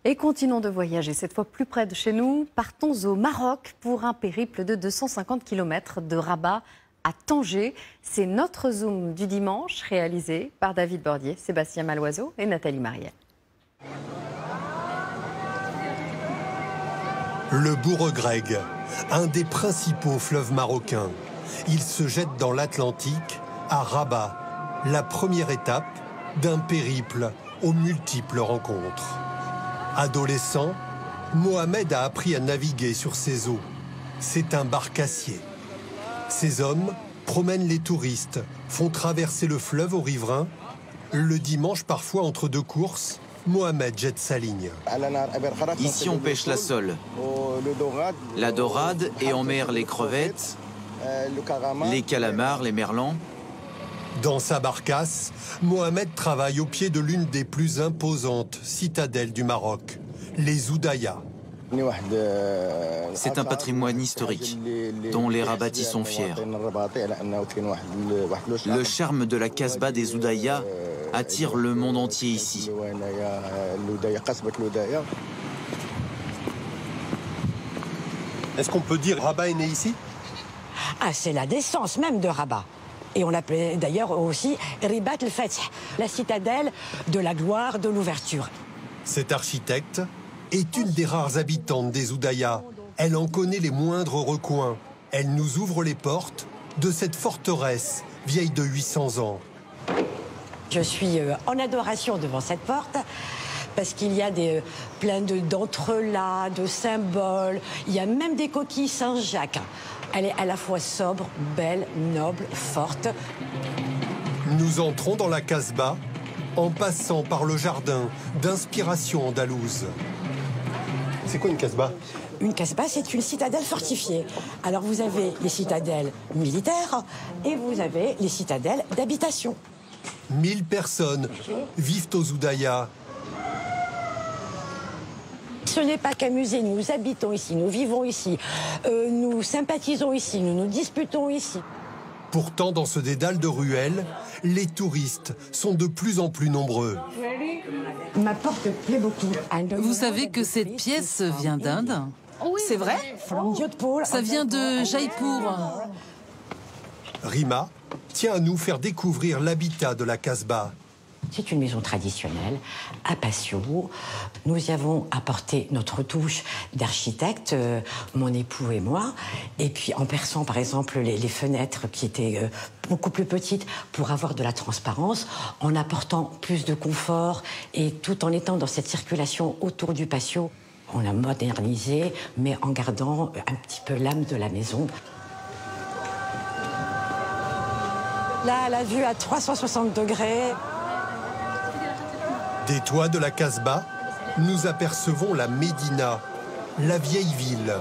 Et continuons de voyager, cette fois plus près de chez nous. Partons au Maroc pour un périple de 250 km de Rabat à Tanger. C'est notre Zoom du dimanche, réalisé par David Bordier, Sébastien Maloiseau et Nathalie Marielle. Le Bouregreg, un des principaux fleuves marocains. Il se jette dans l'Atlantique, à Rabat, la première étape d'un périple aux multiples rencontres. Adolescent, Mohamed a appris à naviguer sur ces eaux. C'est un barcassier. Ces hommes promènent les touristes, font traverser le fleuve aux riverains. Le dimanche, parfois entre deux courses, Mohamed jette sa ligne. Ici, on pêche la sole, la dorade et en mer les crevettes, les calamars, les merlans. Dans sa barcasse, Mohamed travaille au pied de l'une des plus imposantes citadelles du Maroc, les Oudaya. C'est un patrimoine historique dont les Rabatis sont fiers. Le charme de la Casbah des Oudaya attire le monde entier ici. Est-ce qu'on peut dire Rabat est né ici? Ah, c'est la naissance même de Rabat. Et on l'appelait d'ailleurs aussi Ribat el-Fath, la citadelle de la gloire, de l'ouverture. Cette architecte est une des rares habitantes des Oudaya. Elle en connaît les moindres recoins. Elle nous ouvre les portes de cette forteresse vieille de 800 ans. Je suis en adoration devant cette porte parce qu'il y a plein d'entrelacs, de symboles. Il y a même des coquilles Saint-Jacques. Elle est à la fois sobre, belle, noble, forte. Nous entrons dans la Casbah en passant par le jardin d'inspiration andalouse. C'est quoi une Casbah? Une Casbah, c'est une citadelle fortifiée. Alors vous avez les citadelles militaires et vous avez les citadelles d'habitation. 1000 personnes vivent aux Oudaya. Ce n'est pas qu'un musée, nous habitons ici, nous vivons ici, nous sympathisons ici, nous nous disputons ici. Pourtant, dans ce dédale de ruelles, les touristes sont de plus en plus nombreux. Ma porte plaît beaucoup. Vous savez que cette pièce vient d'Inde? C'est vrai? Ça vient de Jaipur. Rima tient à nous faire découvrir l'habitat de la Casbah. C'est une maison traditionnelle, à patio. Nous y avons apporté notre touche d'architecte, mon époux et moi. Et puis en perçant par exemple les fenêtres qui étaient beaucoup plus petites pour avoir de la transparence, en apportant plus de confort et tout en étant dans cette circulation autour du patio. On a modernisé, mais en gardant un petit peu l'âme de la maison. Là, la vue à 360 degrés. Des toits de la Casbah, nous apercevons la Médina, la vieille ville.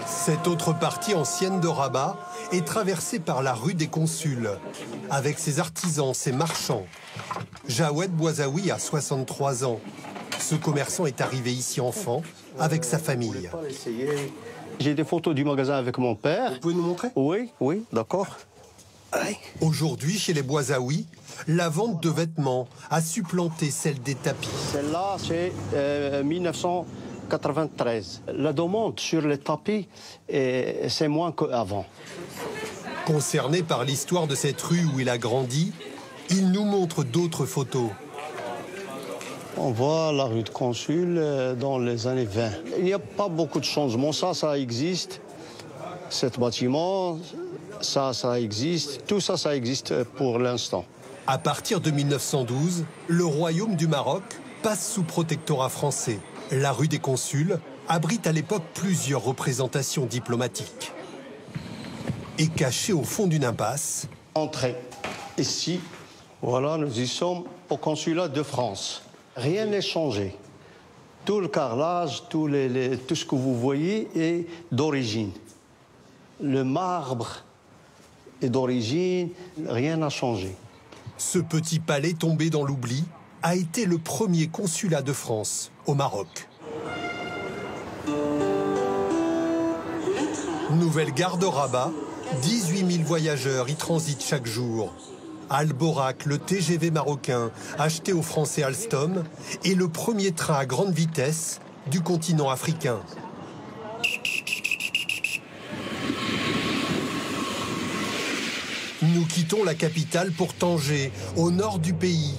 Cette autre partie ancienne de Rabat est traversée par la rue des Consuls, avec ses artisans, ses marchands. Jawed Bouazaoui a 63 ans. Ce commerçant est arrivé ici enfant, avec sa famille. J'ai des photos du magasin avec mon père. Vous pouvez nous montrer? Oui, d'accord. Aujourd'hui, chez les Bouazaoui, la vente de vêtements a supplanté celle des tapis. Celle-là, c'est 1993. La demande sur les tapis, c'est moins qu'avant. Concerné par l'histoire de cette rue où il a grandi, il nous montre d'autres photos. On voit la rue de Consul dans les années 20. Il n'y a pas beaucoup de changements. Ça existe. Cet bâtiment, ça existe. Tout ça, ça existe pour l'instant. À partir de 1912, le Royaume du Maroc passe sous protectorat français. La rue des Consuls abrite à l'époque plusieurs représentations diplomatiques. Et cachée au fond d'une impasse... Entrée ici, voilà, nous y sommes au consulat de France. Rien n'est changé. Tout le carrelage, tout ce que vous voyez est d'origine. Le marbre est d'origine, rien n'a changé. Ce petit palais tombé dans l'oubli a été le premier consulat de France au Maroc. Nouvelle gare de Rabat, 18 000 voyageurs y transitent chaque jour. Alborak, le TGV marocain, acheté au français Alstom, est le premier train à grande vitesse du continent africain. Nous quittons la capitale pour Tanger, au nord du pays.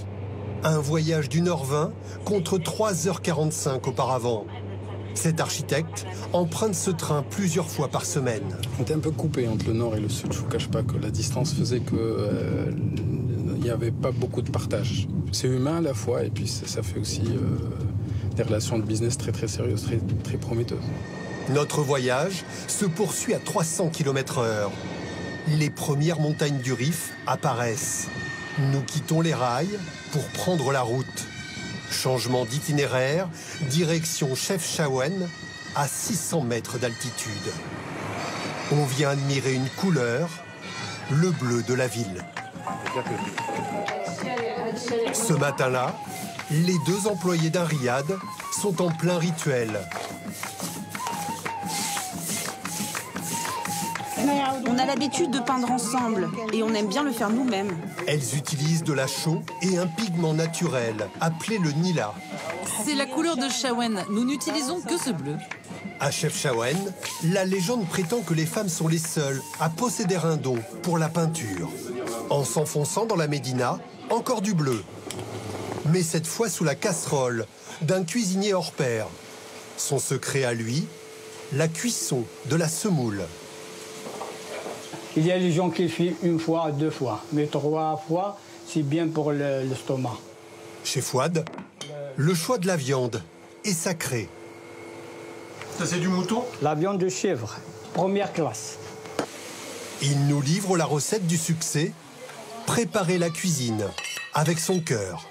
Un voyage d'1h20 contre 3h45 auparavant. Cet architecte emprunte ce train plusieurs fois par semaine. On était un peu coupé entre le nord et le sud. Je ne vous cache pas que la distance faisait qu'il n'y avait pas beaucoup de partage. C'est humain à la fois et puis ça fait aussi des relations de business très très sérieuses, très, très prometteuses. Notre voyage se poursuit à 300 km/h. Les premières montagnes du Rif apparaissent. Nous quittons les rails pour prendre la route. Changement d'itinéraire, direction Chefchaouen, à 600 mètres d'altitude. On vient admirer une couleur, le bleu de la ville. Ce matin-là, les deux employés d'un riad sont en plein rituel. On a l'habitude de peindre ensemble et on aime bien le faire nous-mêmes. Elles utilisent de la chaux et un pigment naturel appelé le nila. C'est la couleur de Chaouen. Nous n'utilisons que ce bleu. À Chefchaouen, la légende prétend que les femmes sont les seules à posséder un don pour la peinture. En s'enfonçant dans la médina, encore du bleu. Mais cette fois sous la casserole d'un cuisinier hors pair. Son secret à lui, la cuisson de la semoule. Il y a des gens qui font 1 fois, 2 fois, mais 3 fois, c'est bien pour l'estomac. Chez Fouad, le choix de la viande est sacré. Ça, c'est du mouton? La viande de chèvre, première classe. Il nous livre la recette du succès, préparer la cuisine avec son cœur.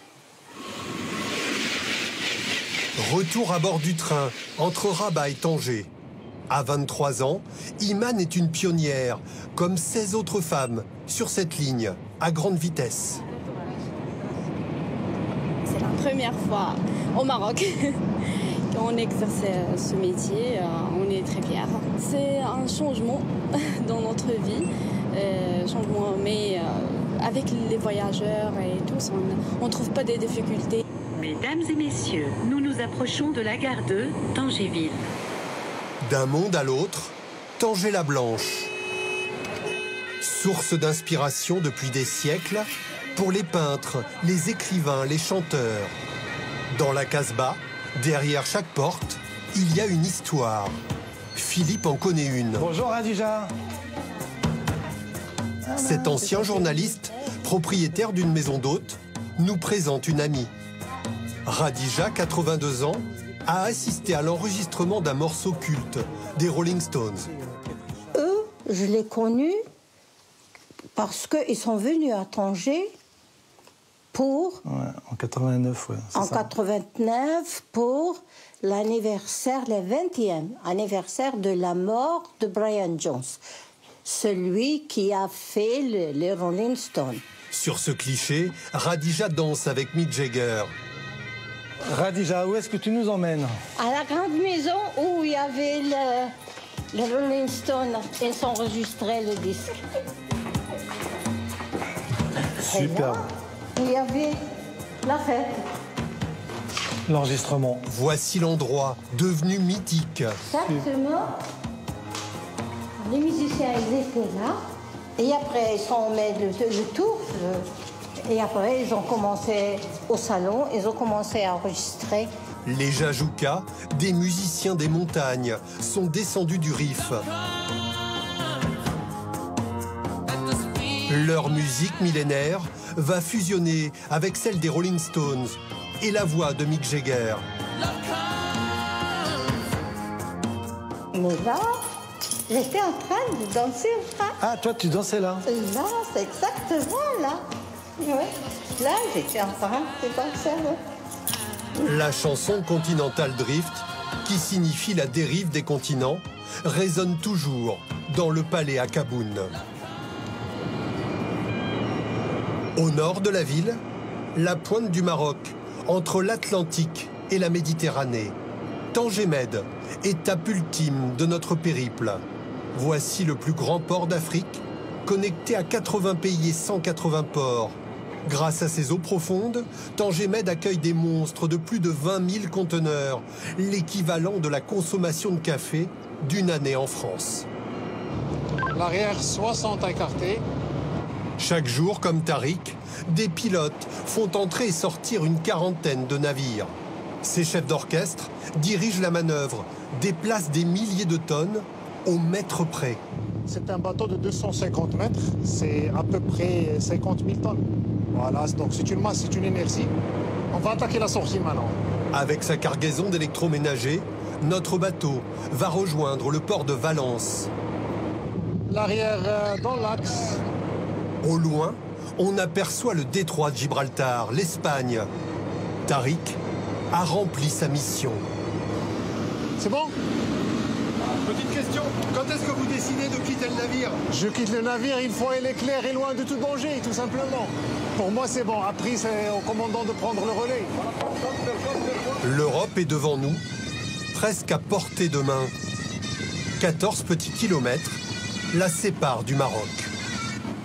Retour à bord du train entre Rabat et Tanger. À 23 ans, Iman est une pionnière, comme 16 autres femmes, sur cette ligne, à grande vitesse. C'est la première fois au Maroc qu'on exerce ce métier. On est très fiers. C'est un changement dans notre vie, mais avec les voyageurs et tous, on ne trouve pas de difficultés. Mesdames et messieurs, nous nous approchons de la gare de Tangéville. D'un monde à l'autre, Tanger-la-Blanche. Source d'inspiration depuis des siècles pour les peintres, les écrivains, les chanteurs. Dans la Casbah, derrière chaque porte, il y a une histoire. Philippe en connaît une. Bonjour Radija. Cet ancien journaliste, propriétaire d'une maison d'hôtes, nous présente une amie. Radija, 82 ans, a assisté à l'enregistrement d'un morceau culte des Rolling Stones. Eux, je les connus parce qu'ils sont venus à Tanger pour... Ouais, en 89, ouais. En 89, pour l'anniversaire, le 20e anniversaire de la mort de Brian Jones, celui qui a fait les Rolling Stones. Sur ce cliché, Radija danse avec Mick Jagger. Radija, où est-ce que tu nous emmènes? À la grande maison où il y avait le Rolling Stone, ils s'enregistraient le disque. Super. Il y avait la fête. L'enregistrement. Voici l'endroit devenu mythique. Exactement. Les musiciens, ils étaient là. Et après, ils sont mis le tour. Et après, ils ont commencé au salon, ils ont commencé à enregistrer. Les Jajoukas, des musiciens des montagnes, sont descendus du Rif. Leur musique millénaire va fusionner avec celle des Rolling Stones et la voix de Mick Jagger. Mais là, j'étais en train de danser. Ah, toi, tu dansais là? Là, c'est exactement là. Ouais. Là, j'étais en train de danser. La chanson Continental Drift, qui signifie la dérive des continents, résonne toujours dans le palais à Kaboun. Au nord de la ville, la pointe du Maroc, entre l'Atlantique et la Méditerranée. Tanger-Med, étape ultime de notre périple. Voici le plus grand port d'Afrique, connecté à 80 pays et 180 ports. Grâce à ses eaux profondes, Tanger Med accueille des monstres de plus de 20 000 conteneurs, l'équivalent de la consommation de café d'une année en France. L'arrière 60 écarté. Chaque jour, comme Tariq, des pilotes font entrer et sortir une quarantaine de navires. Ces chefs d'orchestre dirigent la manœuvre, déplacent des milliers de tonnes au mètre près. C'est un bateau de 250 mètres, c'est à peu près 50 000 tonnes. Voilà, donc c'est une masse, c'est une énergie. On va attaquer la sortie maintenant. Avec sa cargaison d'électroménager, notre bateau va rejoindre le port de Valence. L'arrière dans l'axe. Au loin, on aperçoit le détroit de Gibraltar, l'Espagne. Tariq a rempli sa mission. C'est bon? Petite question, quand est-ce que vous décidez de quitter le navire? Je quitte le navire une fois il est clair et loin de tout danger, tout simplement. Pour moi, c'est bon. Après, c'est au commandant de prendre le relais. L'Europe est devant nous, presque à portée de main. 14 petits kilomètres la séparent du Maroc.